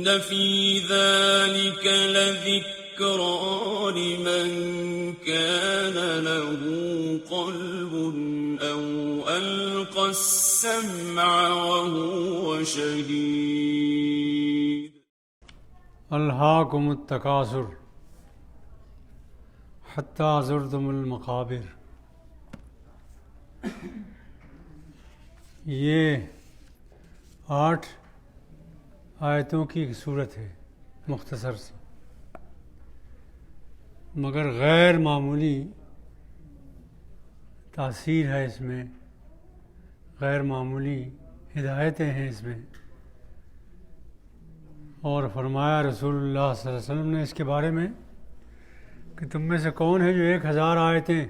إن في ذلك لذكرى لمن كان له قلب أو ألقى السمع وهو شهيد الہاکم التکاثر حتی زرتم المقابر. یہ 8 آیتوں کی ایک صورت ہے، مختصر سی، مگر غیر معمولی تاثیر ہے اس میں، غیر معمولی ہدایتیں ہیں اس میں. اور فرمایا رسول اللہ صلی اللہ علیہ وسلم نے اس کے بارے میں کہ تم میں سے کون ہے جو 1000 آیتیں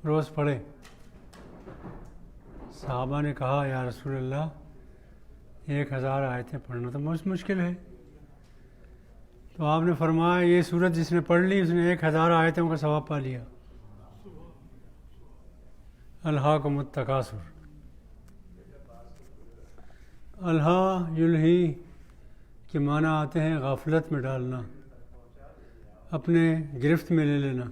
روز پڑھے؟ صحابہ نے کہا یا رسول اللہ 1000 آیتیں پڑھنا تو بہت مشکل ہے. تو آپ نے فرمایا یہ سورت جس نے پڑھ لی اس نے 1000 آیتوں کا ثواب پا لیا. الہاکم التکاثر. الہا یلہی کے معنی آتے ہیں غفلت میں ڈالنا، اپنے گرفت میں لے لینا،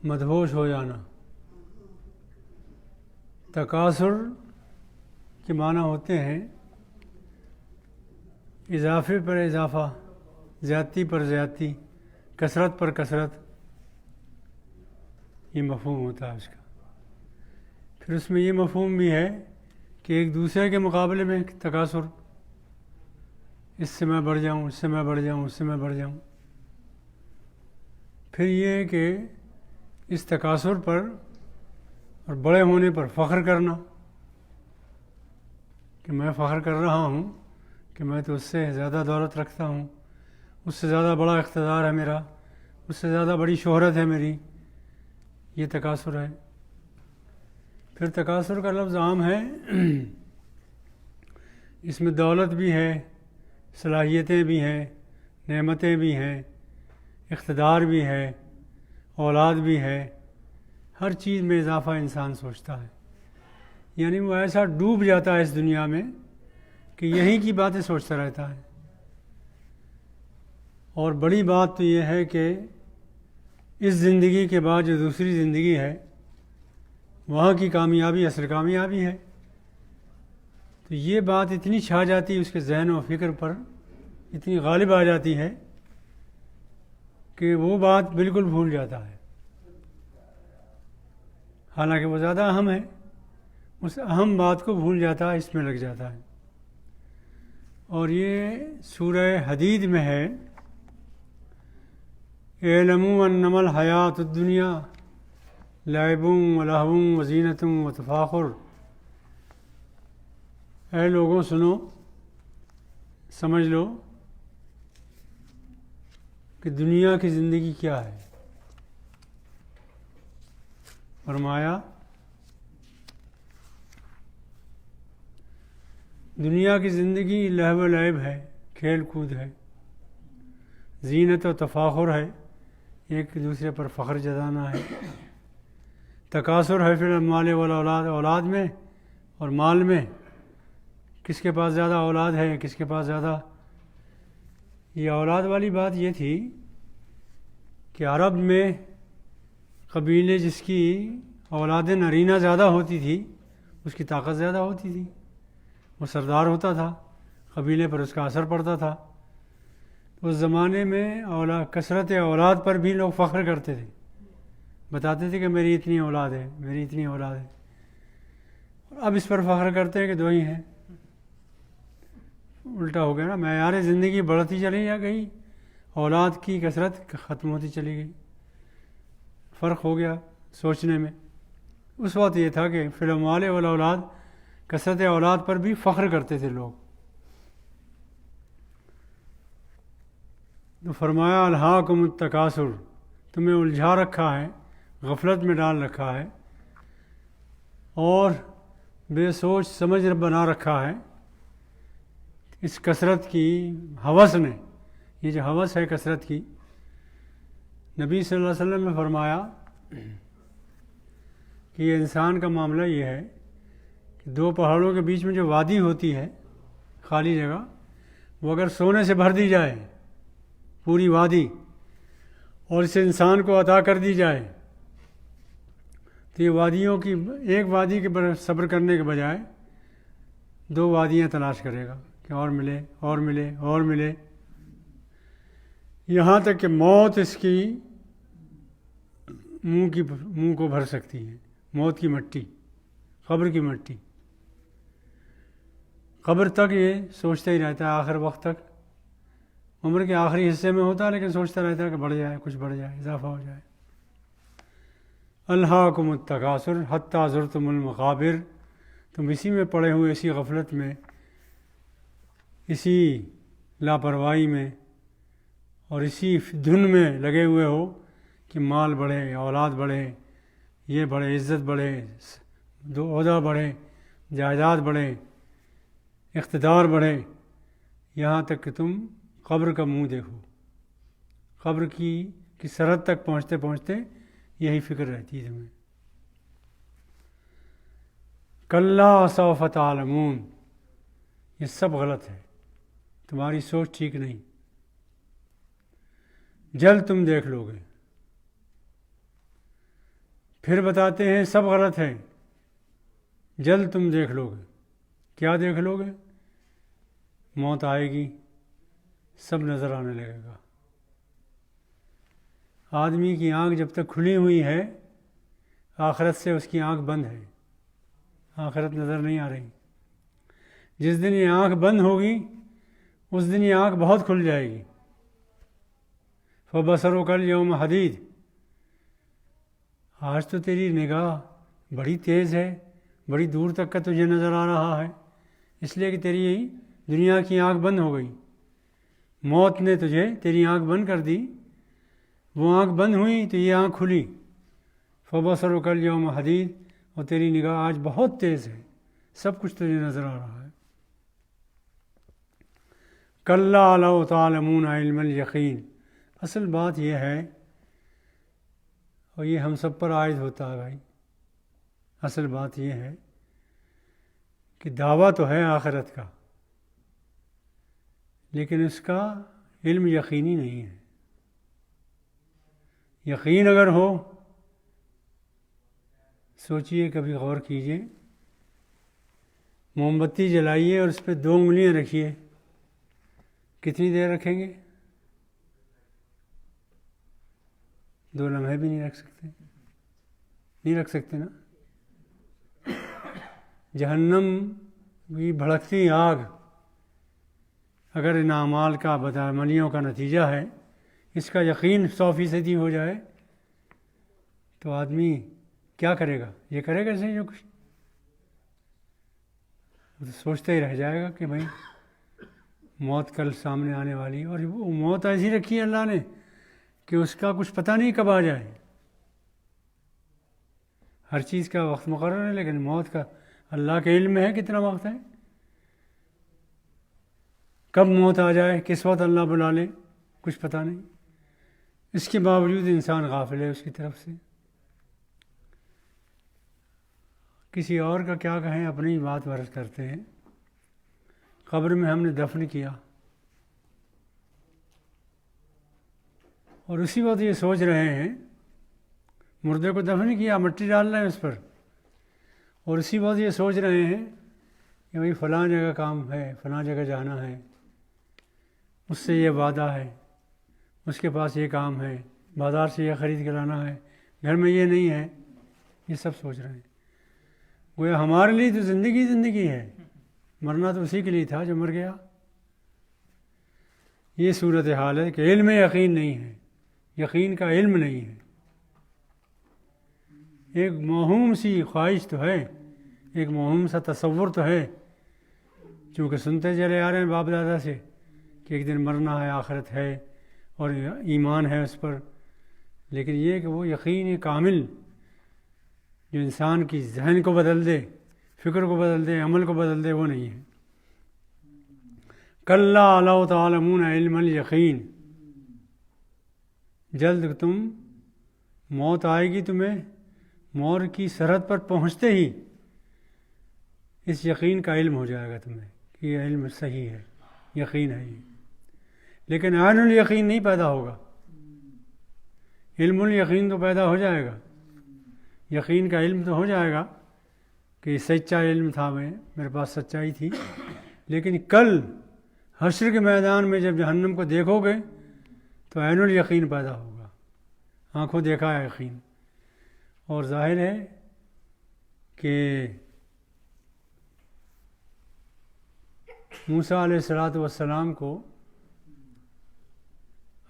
مدہوش ہو جانا. تکاثر کے معنی ہوتے ہیں اضافے پر اضافہ، زیادتی پر زیادتی، کثرت پر کثرت. یہ مفہوم ہوتا ہے اس کا. پھر اس میں یہ مفہوم بھی ہے کہ ایک دوسرے کے مقابلے میں تکاثر، اس سے میں بڑھ جاؤں، اس سے میں بڑھ جاؤں، اس سے میں بڑھ جاؤں. پھر یہ ہے کہ اس تکاثر پر اور بڑے ہونے پر فخر کرنا کہ میں فخر کر رہا ہوں کہ میں تو اس سے زیادہ دولت رکھتا ہوں، اس سے زیادہ بڑا اقتدار ہے میرا، اس سے زیادہ بڑی شہرت ہے میری. یہ تکاثر ہے. پھر تکاثر کا لفظ عام ہے، اس میں دولت بھی ہے، صلاحیتیں بھی ہیں، نعمتیں بھی ہیں، اقتدار بھی ہے، اولاد بھی ہے. ہر چیز میں اضافہ انسان سوچتا ہے. یعنی وہ ایسا ڈوب جاتا ہے اس دنیا میں کہ یہیں کی باتیں سوچتا رہتا ہے. اور بڑی بات تو یہ ہے کہ اس زندگی کے بعد جو دوسری زندگی ہے وہاں کی کامیابی اصل کامیابی ہے. تو یہ بات اتنی چھا جاتی ہے اس کے ذہن و فکر پر، اتنی غالب آ جاتی ہے کہ وہ بات بالکل بھول جاتا ہے، حالانکہ وہ زیادہ اہم ہے. اس اہم بات کو بھول جاتا ہے، اس میں لگ جاتا ہے. اور یہ سورہ حدید میں ہے، اعلموا انما الحیات الدنیا لعب ولہو وزینۃ وتفاخر. اے لوگوں سنو، سمجھ لو کہ دنیا کی زندگی کیا ہے. فرمایا دنیا کی زندگی لہو و لعب ہے، کھیل کود ہے، زینت و تفاخر ہے، ایک دوسرے پر فخر جتانا ہے. تکاثر ہے فی الاموال والاولاد، اولاد میں اور مال میں، کس کے پاس زیادہ اولاد ہے، کس کے پاس زیادہ. یہ اولاد والی بات یہ تھی کہ عرب میں قبیلے جس کی اولاد نرینہ زیادہ ہوتی تھی اس کی طاقت زیادہ ہوتی تھی، وہ سردار ہوتا تھا، قبیلے پر اس کا اثر پڑتا تھا. اس زمانے میں کثرت اولاد پر بھی لوگ فخر کرتے تھے، بتاتے تھے کہ میری اتنی اولاد ہے، میری اتنی اولاد ہے. اب اس پر فخر کرتے ہیں کہ 2 ہی ہیں. الٹا ہو گیا نا، معیار زندگی بڑھتی چلی گئی، اولاد کی کثرت ختم ہوتی چلی گئی. فرق ہو گیا سوچنے میں. اس وقت یہ تھا کہ فی الاموال والاولاد، کثرت اولاد پر بھی فخر کرتے تھے لوگ. تو فرمایا الہاکم التکاثر، تمہیں الجھا رکھا ہے، غفلت میں ڈال رکھا ہے اور بے سوچ سمجھ بنا رکھا ہے اس کثرت کی ہوس نے. یہ جو ہوس ہے کثرت کی، نبی صلی اللہ علیہ وسلم نے فرمایا کہ یہ انسان کا معاملہ یہ ہے کہ دو پہاڑوں کے بیچ میں جو وادی ہوتی ہے خالی جگہ، وہ اگر سونے سے بھر دی جائے پوری وادی اور اسے انسان کو عطا کر دی جائے تو یہ وادیوں کی ایک وادی کے صبر کرنے کے بجائے دو وادیاں تلاش کرے گا کہ اور ملے اور ملے اور ملے، یہاں تک کہ موت اس کی منہ کو بھر سکتی ہے۔ موت کی مٹی، قبر کی مٹی، قبر تک یہ سوچتا ہی رہتا ہے، آخر وقت تک عمر کے آخری حصے میں ہوتا ہے لیکن سوچتا رہتا ہے کہ بڑھ جائے، کچھ بڑھ جائے، اضافہ ہو جائے۔ الہاکم التکاثر حتی زرتم المقابر، تم اسی میں پڑے ہوئے، اسی غفلت میں، اسی لاپرواہی میں اور اسی دھن میں لگے ہوئے ہو کہ مال بڑھے، اولاد بڑھے، یہ بڑھے، عزت بڑھے، عہدہ بڑھے، جائیداد بڑھے، اقتدار بڑھے، یہاں تک کہ تم قبر کا منہ دیکھو۔ قبر کی سرحد تک پہنچتے پہنچتے یہی فکر رہتی ہے تمہیں۔ کلا سوف تعلمون، یہ سب غلط ہے، تمہاری سوچ ٹھیک نہیں، جلد تم دیکھ لو گے۔ پھر بتاتے ہیں سب غلط ہے، جلد تم دیکھ لو گے۔ کیا دیکھ لو گے؟ موت آئے گی، سب نظر آنے لگے گا۔ آدمی کی آنکھ جب تک کھلی ہوئی ہے آخرت سے اس کی آنکھ بند ہے، آخرت نظر نہیں آ رہی۔ جس دن یہ آنکھ بند ہوگی اس دن یہ آنکھ بہت کھل جائے گی۔ فَبَصَرُكَ الْيَوْمَ حَدِيدٌ، آج تو تیری نگاہ بڑی تیز ہے، بڑی دور تک کا تجھے نظر آ رہا ہے، اس لیے کہ تیری دنیا کی آنکھ بند ہو گئی، موت نے تجھے تیری آنکھ بند کر دی، وہ آنکھ بند ہوئی تو یہ آنکھ کھلی۔ فَبَصَرُكَ الْيَوْمَ حَدِيدٌ، اور تیری نگاہ آج بہت تیز ہے، سب کچھ تجھے نظر آ رہا ہے۔ کَلَّا لَوْ تَعْلَمُونَ عِلْمَ الْيَقِينِ، اصل بات یہ ہے، اور یہ ہم سب پر عائد ہوتا ہے بھائی، اصل بات یہ ہے کہ دعویٰ تو ہے آخرت کا لیکن اس کا علم یقینی نہیں ہے۔ یقین اگر ہو، سوچئے، کبھی غور کیجئے، موم بتی جلائیے اور اس پہ 2 انگلیاں رکھیے، کتنی دیر رکھیں گے؟ 2 لمحے بھی نہیں رکھ سکتے، نہیں رکھ سکتے نا۔ جہنم کی بھڑکتی آگ اگر ان اعمال کا، بدعملیوں کا نتیجہ ہے، اس کا یقین 100% ہو جائے تو آدمی کیا کرے گا؟ یہ کرے گا ایسے جو کچھ سوچتا ہی رہ جائے گا کہ بھائی موت کل سامنے آنے والی، اور وہ موت ایسی رکھی ہے اللہ نے کہ اس کا کچھ پتہ نہیں کب آ جائے۔ ہر چیز کا وقت مقرر ہے لیکن موت کا اللہ کے علم میں ہے کتنا وقت ہے، کب موت آ جائے، کس وقت اللہ بلا لے، کچھ پتہ نہیں۔ اس کے باوجود انسان غافل ہے اس کی طرف سے۔ کسی اور کا کیا کہیں، اپنی بات ورز کرتے ہیں۔ قبر میں ہم نے دفن کیا اور اسی وقت یہ سوچ رہے ہیں، مردے کو دفن کیا، مٹی ڈال رہے ہیں اس پر، اور اسی وقت یہ سوچ رہے ہیں کہ بھائی فلاں جگہ کام ہے، فلاں جگہ جانا ہے، اس سے یہ وعدہ ہے، اس کے پاس یہ کام ہے، بازار سے یہ خرید کے لانا ہے، گھر میں یہ نہیں ہے، یہ سب سوچ رہے ہیں۔ گویا ہمارے لیے تو زندگی ہے، مرنا تو اسی کے لیے تھا جو مر گیا۔ یہ صورت حال ہے کہ علم یقین نہیں ہے، یقین کا علم نہیں ہے۔ ایک موہوم سی خواہش تو ہے، ایک موہوم سا تصور تو ہے، چونکہ سنتے چلے آ رہے ہیں باپ دادا سے کہ ایک دن مرنا ہے، آخرت ہے اور ایمان ہے اس پر، لیکن یہ کہ وہ یقین کامل جو انسان کی ذہن کو بدل دے، فکر کو بدل دے، عمل کو بدل دے، وہ نہیں ہے۔ کلا لو تعلمون علم الیقین، جلد تم، موت آئے گی تمہیں، موت کی سرحد پر پہنچتے ہی اس یقین کا علم ہو جائے گا تمہیں کہ یہ علم صحیح ہے، یقین ہے یہ، لیکن عین الیقین نہیں پیدا ہوگا۔ علم الیقین تو پیدا ہو جائے گا، یقین کا علم تو ہو جائے گا کہ سچا علم تھا، میرے پاس سچائی تھی، لیکن کل حشر کے میدان میں جب جہنم کو دیکھو گے تو عین الیقین پیدا ہوگا، آنکھوں دیکھا ہے یقین۔ اور ظاہر ہے کہ موسیٰ علیہ الصلاۃ والسلام کو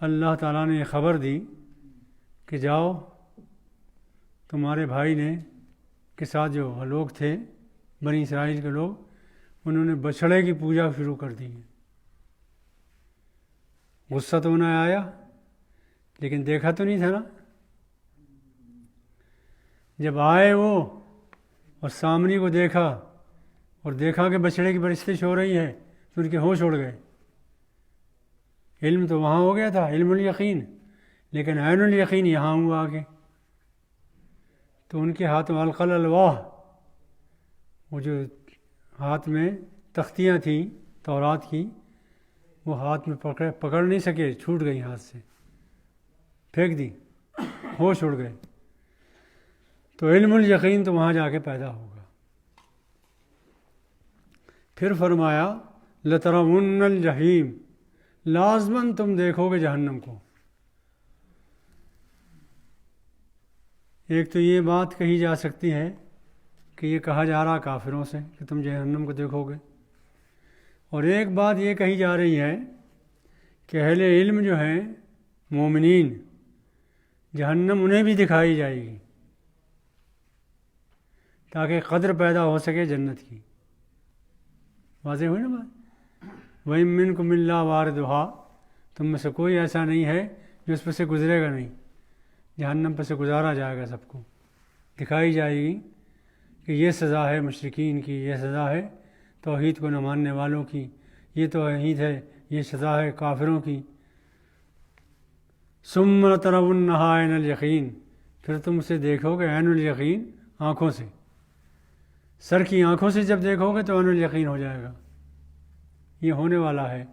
اللہ تعالیٰ نے یہ خبر دی کہ جاؤ، تمہارے بھائی نے کے ساتھ جو لوگ تھے بنی اسرائیل کے لوگ، انہوں نے بچھڑے کی پوجا شروع کر دی ہے۔ غصہ تو انہیں آیا، لیکن دیکھا تو نہیں تھا نا۔ جب آئے وہ اور سامری کو دیکھا اور دیکھا کہ بچھڑے کی پرستش ہو رہی ہے تو ان کے ہوش اڑ گئے۔ علم تو وہاں ہو گیا تھا، علم الیقین، لیکن عین الیقین یہاں ہوا آگے۔ تو ان کے ہاتھ میں القل الواح، وہ جو ہاتھ میں تختیاں تھیں تورات کی، وہ ہاتھ میں پکڑ نہیں سکے، چھوٹ گئی ہاتھ سے، پھینک دی، ہوش اڑ گئے۔ تو علم الیقین تو وہاں جا کے پیدا ہوگا۔ پھر فرمایا لَتَرَوُنَّ الْجَحِيمَ، لازماً تم دیکھو گے جہنم کو۔ ایک تو یہ بات کہی جا سکتی ہے کہ یہ کہا جا رہا کافروں سے کہ تم جہنم کو دیکھو گے، اور ایک بات یہ کہی جا رہی ہے کہ اہل علم جو ہیں مومنین، جہنم انہیں بھی دکھائی جائے گی تاکہ قدر پیدا ہو سکے جنت کی۔ واضح ہوئی نا بات؟ وَإِن مِّنكُمْ إِلَّا وَارِدُهَا، تم میں سے کوئی ایسا نہیں ہے جو اس پہ سے گزرے گا نہیں، جہنم پہ سے گزارا جائے گا، سب کو دکھائی جائے گی کہ یہ سزا ہے مشرکین کی، یہ سزا ہے توحید کو نہ ماننے والوں کی، یہ توحید ہے، یہ سزا ہے کافروں کی۔ ثُمَّ لَتَرَوُنَّهَا عَيْنَ الْيَقِينِ، پھر تم اسے دیکھو گے عین الیقین، آنکھوں سے، سر کی آنکھوں سے جب دیکھو گے تو عین الیقین ہو جائے گا، یہ ہونے والا ہے۔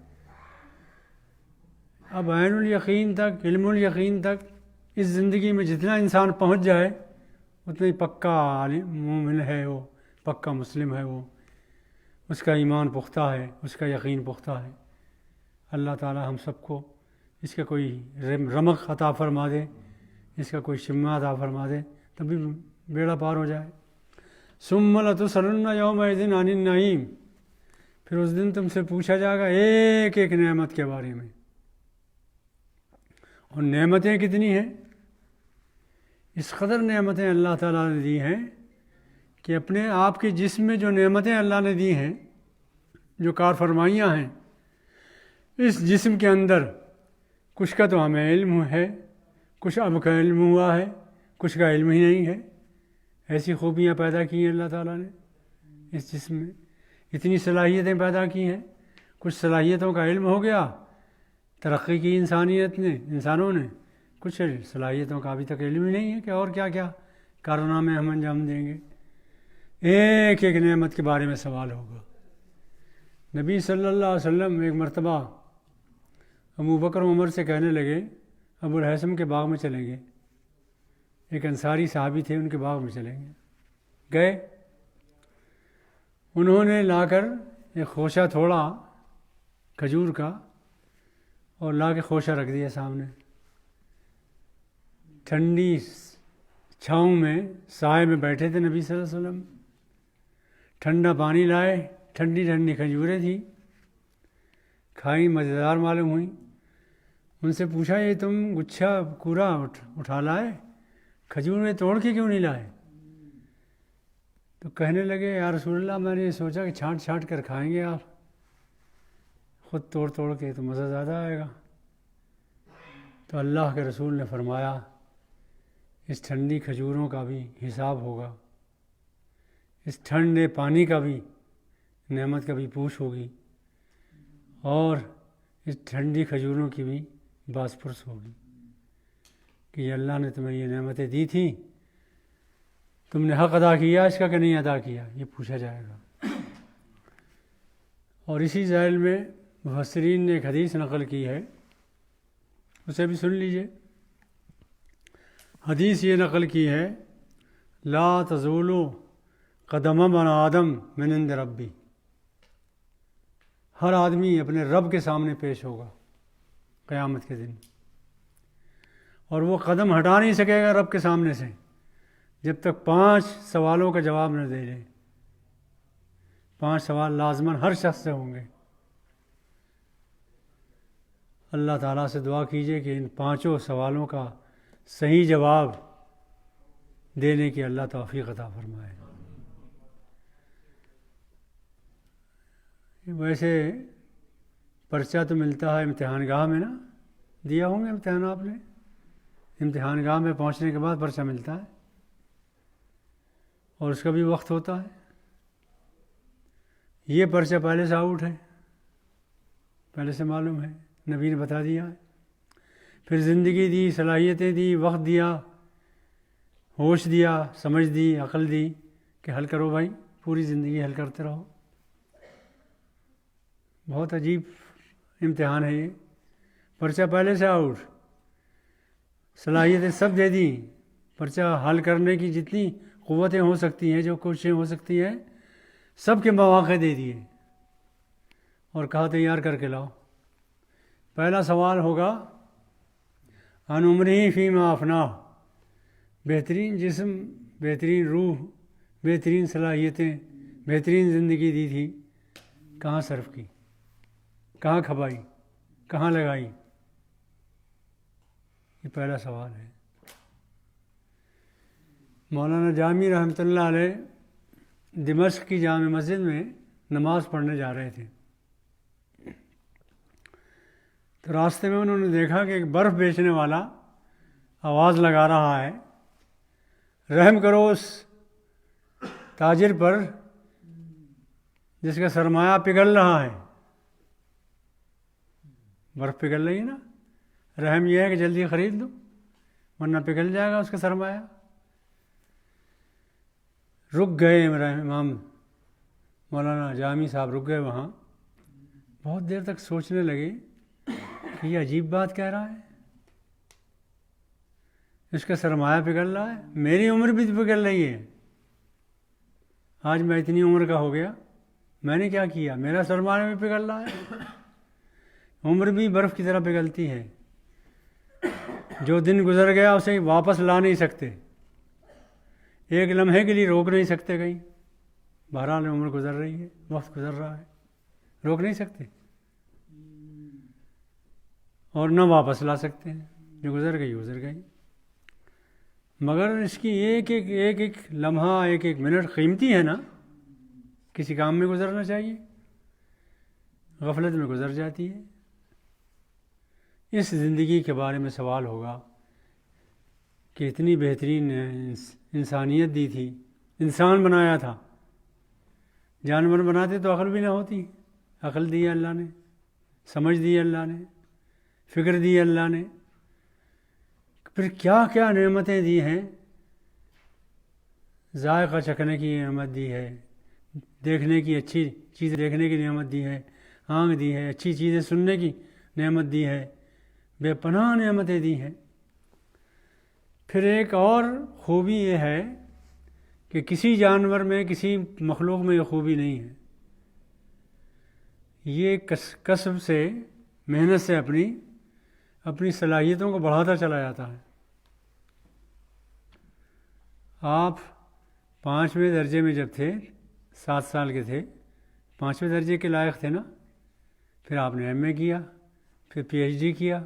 اب عین الیقین تک، علم الیقین تک اس زندگی میں جتنا انسان پہنچ جائے اتنا ہی پکا عالم مومن ہے، وہ پکا مسلم ہے، وہ اس کا ایمان پختہ ہے، اس کا یقین پختہ ہے۔ اللہ تعالی ہم سب کو اس کا کوئی رمق عطا فرما دے، اس کا کوئی شمع عطا فرما دے، تبھی بیڑا پار ہو جائے۔ ثُمَّ لَتُسْأَلُنَّ يَوْمَئِذٍ عَنِ النَّعِيمِ، پھر اس دن تم سے پوچھا جائے گا ایک ایک نعمت کے بارے میں۔ اور نعمتیں کتنی ہیں؟ اس قدر نعمتیں اللہ تعالیٰ نے دی ہیں کہ اپنے آپ کے جسم میں جو نعمتیں اللہ نے دی ہیں، جو کار فرمائیاں ہیں، اس جسم کے اندر کچھ کا تو ہمیں علم ہے، کچھ اب کا علم ہوا ہے، کچھ کا علم ہی نہیں ہے۔ ایسی خوبیاں پیدا کی ہیں اللہ تعالیٰ نے اس جسم میں، اتنی صلاحیتیں پیدا کی ہیں۔ کچھ صلاحیتوں کا علم ہو گیا، ترقی کی انسانیت نے، انسانوں نے، کچھ صلاحیتوں کا ابھی تک علم ہی نہیں ہے کہ اور کیا کیا کارنامے ہم انجام دیں گے۔ ایک ایک نعمت کے بارے میں سوال ہوگا۔ نبی صلی اللہ علیہ وسلم ایک مرتبہ ابو بکر و عمر سے کہنے لگے ابو الحسم کے باغ میں چلیں گے، ایک انصاری صحابی تھے، ان کے باغ میں چلیں گے۔ گئے، انہوں نے لا کر ایک خوشہ تھوڑا کھجور کا اور لا کے خوشہ رکھ دیا سامنے، ٹھنڈی چھاؤں میں سائے میں بیٹھے تھے نبی صلی اللہ علیہ وسلم، ٹھنڈا پانی لائے، ٹھنڈی ٹھنڈی کھجوریں تھیں، کھائیں، مزیدار معلوم ہوئیں۔ ان سے پوچھا یہ تم گچھا کورا اٹھا لائے، کھجوریں توڑ کے کیوں نہیں لائے؟ تو کہنے لگے یا رسول اللہ میں نے یہ سوچا کہ چھانٹ چھانٹ کر کھائیں گے آپ، خود توڑ توڑ کے تو مزہ زیادہ آئے گا۔ تو اللہ کے رسول نے فرمایا اس ٹھنڈی کھجوروں کا بھی حساب ہوگا، اس ٹھنڈے پانی کا بھی، نعمت کا بھی پوچھ ہوگی، اور اس ٹھنڈی کھجوروں کی بھی باس پرس ہوگی کہ یہ اللہ نے تمہیں یہ نعمتیں دی تھیں، تم نے حق ادا کیا اس کا کہ نہیں ادا کیا، یہ پوچھا جائے گا۔ اور اسی ذیل میں مفسرین نے ایک حدیث نقل کی ہے، اسے بھی سن لیجئے۔ حدیث یہ نقل کی ہے، لا تزول قدم ابن آدم من عند ربی، ہر آدمی اپنے رب کے سامنے پیش ہوگا قیامت کے دن، اور وہ قدم ہٹا نہیں سکے گا رب کے سامنے سے جب تک 5 سوالوں کا جواب نہ دے لے۔ 5 سوال لازماً ہر شخص سے ہوں گے۔ اللہ تعالیٰ سے دعا کیجیے کہ ان 5 سوالوں کا صحیح جواب دینے کی اللہ توفیق عطا فرمائے۔ ویسے پرچہ تو ملتا ہے امتحان گاہ میں نا، دیا ہوں گے امتحان آپ نے، امتحان گاہ میں پہنچنے کے بعد پرچہ ملتا ہے اور اس کا بھی وقت ہوتا ہے۔ یہ پرچہ پہلے سے آؤٹ ہے، پہلے سے معلوم ہے، نبی نے بتا دیا ہے۔ پھر زندگی دی، صلاحیتیں دی، وقت دیا، ہوش دیا، سمجھ دی، عقل دی کہ حل کرو بھائی، پوری زندگی حل کرتے رہو۔ بہت عجیب امتحان ہے یہ، پرچہ پہلے سے آؤٹ، صلاحیتیں سب دے دیں، پرچہ حل کرنے کی جتنی قوتیں ہو سکتی ہیں، جو کوششیں ہو سکتی ہیں، سب کے مواقع دے دیے اور کہا تیار کر کے لاؤ۔ پہلا سوال ہوگا عن عمرہ فیما افناہ، بہترین جسم، بہترین روح، بہترین صلاحیتیں، بہترین زندگی دی تھی، کہاں صرف کی، کہاں کھپائی، کہاں لگائی؟ یہ پہلا سوال ہے۔ مولانا جامی رحمۃ اللہ علیہ دمشق کی جامع مسجد میں نماز پڑھنے جا رہے تھے، تو راستے میں انہوں نے دیکھا کہ ایک برف بیچنے والا آواز لگا رہا ہے، رحم کرو اس تاجر پر جس کا سرمایہ پگھل رہا ہے۔ برف پگھل رہی ہے نا، رحم یہ ہے کہ جلدی خرید لو ورنہ پگھل جائے گا اس کا سرمایہ۔ رک گئے امام مولانا جامی صاحب، رک گئے وہاں، بہت دیر تک سوچنے لگے کہ یہ عجیب بات کہہ رہا ہے، اس کا سرمایہ پگھل رہا ہے، میری عمر بھی پگھل رہی ہے، آج میں اتنی عمر کا ہو گیا، میں نے کیا کیا، میرا سرمایہ بھی پگھل رہا ہے۔ عمر بھی برف کی طرح پگھلتی ہے، جو دن گزر گیا اسے واپس لا نہیں سکتے، ایک لمحے کے لیے روک نہیں سکتے کہیں، بہرحال عمر گزر رہی ہے، وقت گزر رہا ہے، روک نہیں سکتے اور نہ واپس لا سکتے ہیں، جو گزر گئی گزر گئی۔ مگر اس کی ایک ایک لمحہ، ایک ایک منٹ قیمتی ہے نا، کسی کام میں گزرنا چاہیے، غفلت میں گزر جاتی ہے۔ اس زندگی کے بارے میں سوال ہوگا کہ اتنی بہترین انسانیت دی تھی، انسان بنایا تھا، جانور بناتے تو عقل بھی نہ ہوتی، عقل دی اللہ نے، سمجھ دی اللہ نے، فکر دی اللہ نے، پھر کیا کیا نعمتیں دی ہیں، ذائقہ چکھنے کی نعمت دی ہے، دیکھنے کی اچھی چیز دیکھنے کی نعمت دی ہے، آنکھ دی ہے، اچھی چیزیں سننے کی نعمت دی ہے، بے پناہ نعمتیں دی ہیں۔ پھر ایک اور خوبی یہ ہے کہ کسی جانور میں، کسی مخلوق میں یہ خوبی نہیں ہے، یہ کسب سے، محنت سے اپنی صلاحیتوں کو بڑھاتا چلا جاتا ہے۔ آپ 5ویں درجے میں جب تھے، 7 سال کے تھے، 5ویں درجے کے لائق تھے نا، پھر آپ نے ایم اے کیا، پھر پی ایچ ڈی کیا،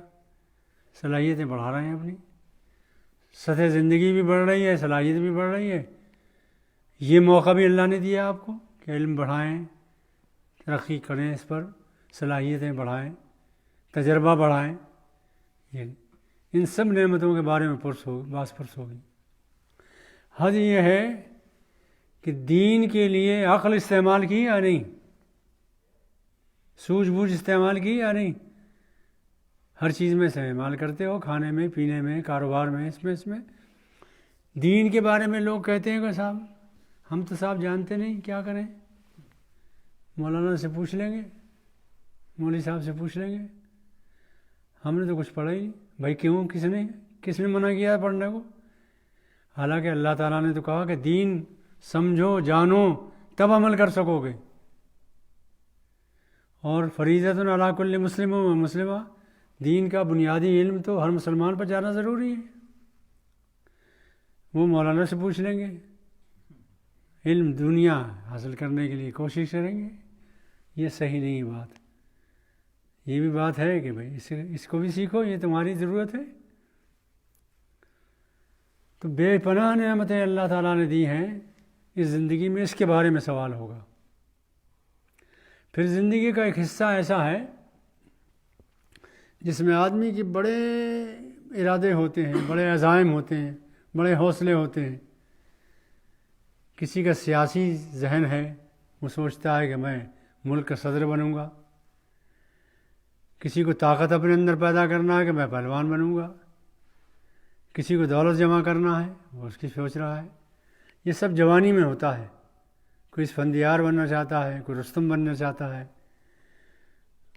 صلاحیتیں بڑھا رہے ہیں اپنی، سطح زندگی بھی بڑھ رہی ہے، صلاحیت بھی بڑھ رہی ہے۔ یہ موقع بھی اللہ نے دیا آپ کو کہ علم بڑھائیں، ترقی کریں، اس پر صلاحیتیں بڑھائیں، تجربہ بڑھائیں، ان سب نعمتوں کے بارے میں باس پرس ہوگی۔ حد یہ ہے کہ دین کے لیے عقل استعمال کی یا نہیں، سوجھ بوجھ استعمال کی یا نہیں، ہر چیز میں استعمال کرتے ہو، کھانے میں، پینے میں، کاروبار میں، اس میں دین کے بارے میں لوگ کہتے ہیں کہ صاحب ہم تو صاحب جانتے نہیں، کیا کریں، مولانا سے پوچھ لیں گے، مولوی صاحب سے پوچھ لیں گے، ہم نے تو کچھ پڑھا ہی نہیں بھائی، کیوں، کس نے منع کیا ہے پڑھنے کو؟ حالانکہ اللہ تعالیٰ نے تو کہا کہ دین سمجھو جانو تب عمل کر سکو گے، اور فریضۃ علی کل مسلم و مسلمہ، دین کا بنیادی علم تو ہر مسلمان پر جانا ضروری ہے۔ وہ مولانا سے پوچھ لیں گے، علم دنیا حاصل کرنے کے لیے کوشش کریں گے، یہ صحیح نہیں بات۔ یہ بھی بات ہے کہ بھائی اس کو بھی سیکھو، یہ تمہاری ضرورت ہے۔ تو بے پناہ نعمتیں اللہ تعالیٰ نے دی ہیں اس زندگی میں، اس کے بارے میں سوال ہوگا۔ پھر زندگی کا ایک حصہ ایسا ہے جس میں آدمی کے بڑے ارادے ہوتے ہیں، بڑے عزائم ہوتے ہیں، بڑے حوصلے ہوتے ہیں۔ کسی کا سیاسی ذہن ہے، وہ سوچتا ہے کہ میں ملک کا صدر بنوں گا۔ کسی کو طاقت اپنے اندر پیدا کرنا ہے کہ میں پہلوان بنوں گا۔ کسی کو دولت جمع کرنا ہے، وہ اس کی سوچ رہا ہے۔ یہ سب جوانی میں ہوتا ہے۔ کوئی اسفندیار بننا چاہتا ہے، کوئی رستم بننا چاہتا ہے،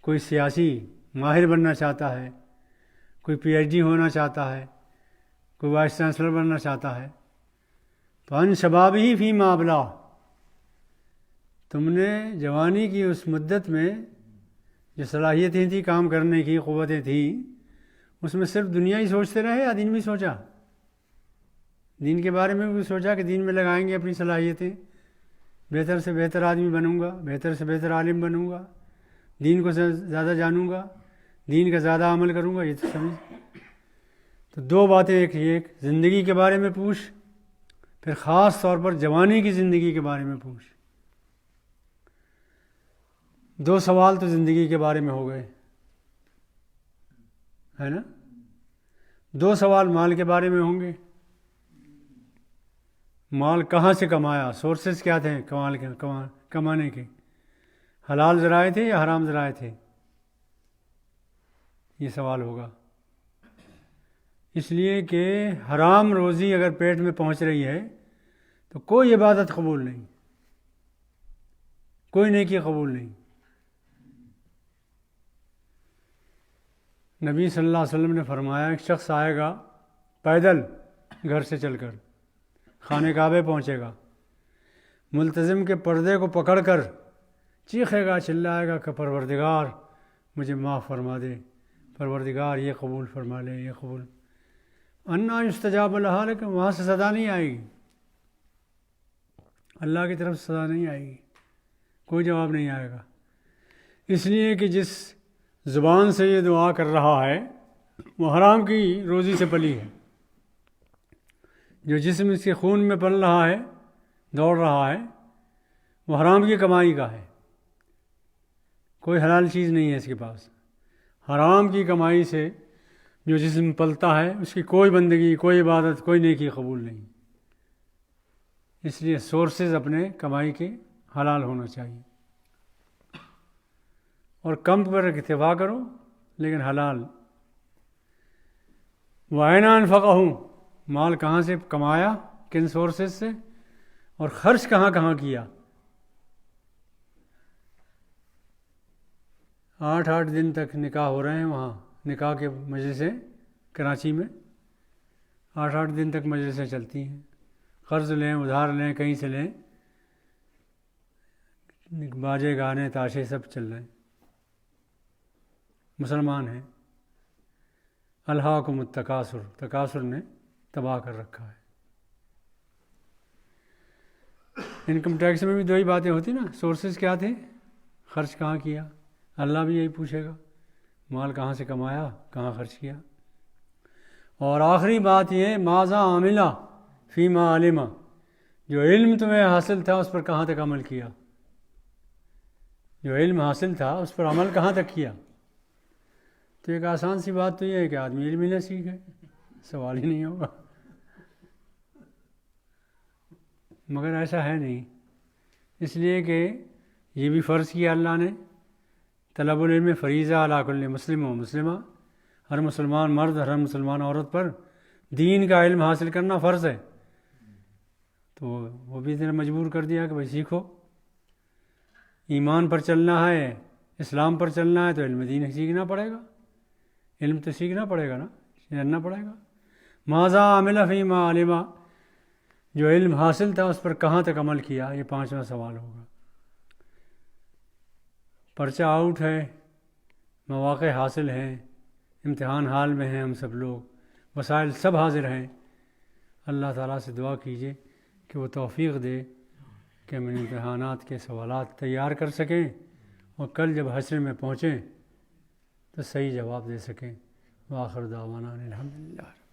کوئی سیاسی ماہر بننا چاہتا ہے، کوئی پی ایچ ڈی ہونا چاہتا ہے، کوئی وائس چانسلر بننا چاہتا ہے۔ فَأَنْ شَبَابِهِ فِي مَا أَبْلَاهُ، تم نے جوانی کی اس مدت میں جو صلاحیتیں تھیں کام کرنے کی، قوتیں تھیں، اس میں صرف دنیا ہی سوچتے رہے یا دین بھی سوچا؟ دین کے بارے میں بھی سوچا کہ دین میں لگائیں گے اپنی صلاحیتیں، بہتر سے بہتر آدمی بنوں گا، بہتر سے بہتر عالم بنوں گا، دین کو زیادہ جانوں گا، دین کا زیادہ عمل کروں گا، یہ تو سمجھ۔ تو دو باتیں، ایک زندگی کے بارے میں پوچھ، پھر خاص طور پر جوانی کی زندگی کے بارے میں پوچھ۔ دو سوال تو زندگی کے بارے میں ہو گئے، ہے نا؟ دو سوال مال کے بارے میں ہوں گے۔ مال کہاں سے کمایا، سورسز کیا تھے کمانے کے، حلال ذرائع تھے یا حرام ذرائع تھے، یہ سوال ہوگا۔ اس لیے کہ حرام روزی اگر پیٹ میں پہنچ رہی ہے تو کوئی عبادت قبول نہیں، کوئی نیکی قبول نہیں۔ نبی صلی اللہ علیہ وسلم نے فرمایا ایک شخص آئے گا پیدل گھر سے چل کر، خانہ کعبے پہنچے گا، ملتزم کے پردے کو پکڑ کر چیخے گا، چلائے گا کہ پروردگار مجھے معاف فرما دے، پروردگار یہ قبول فرما لے، یہ قبول۔ انا یستجاب لہ، لیکن وہاں سے صدا نہیں آئے گی، اللہ کی طرف سے صدا نہیں آئے گی، کوئی جواب نہیں آئے گا۔ اس لیے کہ جس زبان سے یہ دعا کر رہا ہے وہ حرام کی روزی سے پلی ہے۔ جو جسم اس کے خون میں پل رہا ہے، دوڑ رہا ہے، وہ حرام کی کمائی کا ہے، کوئی حلال چیز نہیں ہے اس کے پاس۔ حرام کی کمائی سے جو جسم پلتا ہے اس کی کوئی بندگی، کوئی عبادت، کوئی نیکی قبول نہیں۔ اس لیے سورسز اپنے کمائی کے حلال ہونا چاہیے، اور کم پر اکتفا کرو لیکن حلال۔ وَأَيْنَ أَنفَقَهُ، مال کہاں سے کمایا، کن سورسز سے، اور خرچ کہاں کہاں کیا۔ 8 دن تک نکاح ہو رہے ہیں وہاں، نکاح کے مجلسیں کراچی میں 8 دن تک مجلسیں چلتی ہیں، قرض لیں، ادھار لیں، کہیں سے لیں، باجے گانے تاشے سب چل رہے ہیں، مسلمان ہیں۔ الہاکم التکاثر، تکاثر نے تباہ کر رکھا ہے۔ انکم ٹیکس میں بھی دو ہی باتیں ہوتی نا، سورسز کیا تھے، خرچ کہاں کیا، اللہ بھی یہی پوچھے گا، مال کہاں سے کمایا، کہاں خرچ کیا۔ اور آخری بات یہ، ماذا عملہ فیما علم، جو علم تمہیں حاصل تھا اس پر کہاں تک عمل کیا، جو علم حاصل تھا اس پر عمل کہاں تک کیا۔ تو ایک آسان سی بات تو یہ ہے کہ آدمی علم ہی نہ سیکھے، سوال ہی نہیں ہوگا، مگر ایسا ہے نہیں۔ اس لیے کہ یہ بھی فرض کیا اللہ نے، طلب العلم فریضہ علی کل مسلم و مسلمہ، ہر مسلمان مرد، ہر مسلمان عورت پر دین کا علم حاصل کرنا فرض ہے۔ تو وہ بھی ذرا مجبور کر دیا کہ بھائی سیکھو، ایمان پر چلنا ہے، اسلام پر چلنا ہے تو علم دین سیکھنا پڑے گا، علم تو سیکھنا پڑے گا نا، جاننا پڑے گا۔ ماذا عمل فیما علما، جو علم حاصل تھا اس پر کہاں تک عمل کیا، یہ 5واں سوال ہوگا۔ پرچہ آؤٹ ہے، مواقع حاصل ہیں، امتحان حال میں ہیں ہم سب لوگ، وسائل سب حاضر ہیں۔ اللہ تعالیٰ سے دعا کیجیے کہ وہ توفیق دے کہ ہم ان امتحانات کے سوالات تیار کر سکیں اور کل جب حشر میں پہنچیں تو صحیح جواب دے سکیں۔ وآخر دعوانا الحمدللہ۔